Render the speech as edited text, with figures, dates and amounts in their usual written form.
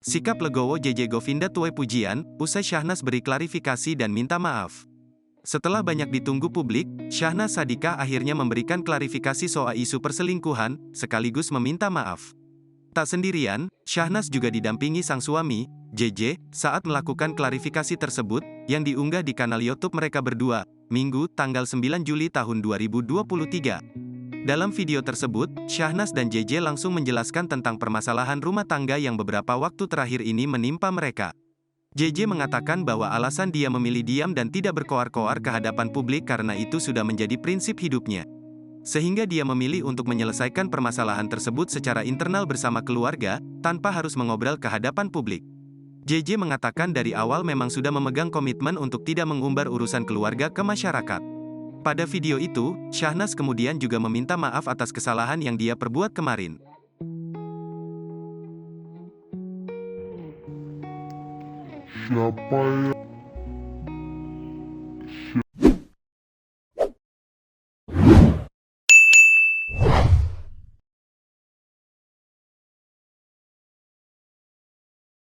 Sikap legowo JJ Govinda tuai pujian, usai Syahnas beri klarifikasi dan minta maaf. Setelah banyak ditunggu publik, Syahnas Sadiqah akhirnya memberikan klarifikasi soal isu perselingkuhan, sekaligus meminta maaf. Tak sendirian, Syahnas juga didampingi sang suami, JJ, saat melakukan klarifikasi tersebut, yang diunggah di kanal YouTube mereka berdua, Minggu, tanggal 9 Juli tahun 2023. Dalam video tersebut, Syahnas dan JJ langsung menjelaskan tentang permasalahan rumah tangga yang beberapa waktu terakhir ini menimpa mereka. JJ mengatakan bahwa alasan dia memilih diam dan tidak berkoar-koar ke hadapan publik karena itu sudah menjadi prinsip hidupnya. Sehingga dia memilih untuk menyelesaikan permasalahan tersebut secara internal bersama keluarga, tanpa harus mengobrol ke hadapan publik. JJ mengatakan dari awal memang sudah memegang komitmen untuk tidak mengumbar urusan keluarga ke masyarakat. Pada video itu, Syahnas kemudian juga meminta maaf atas kesalahan yang dia perbuat kemarin. Siapa yang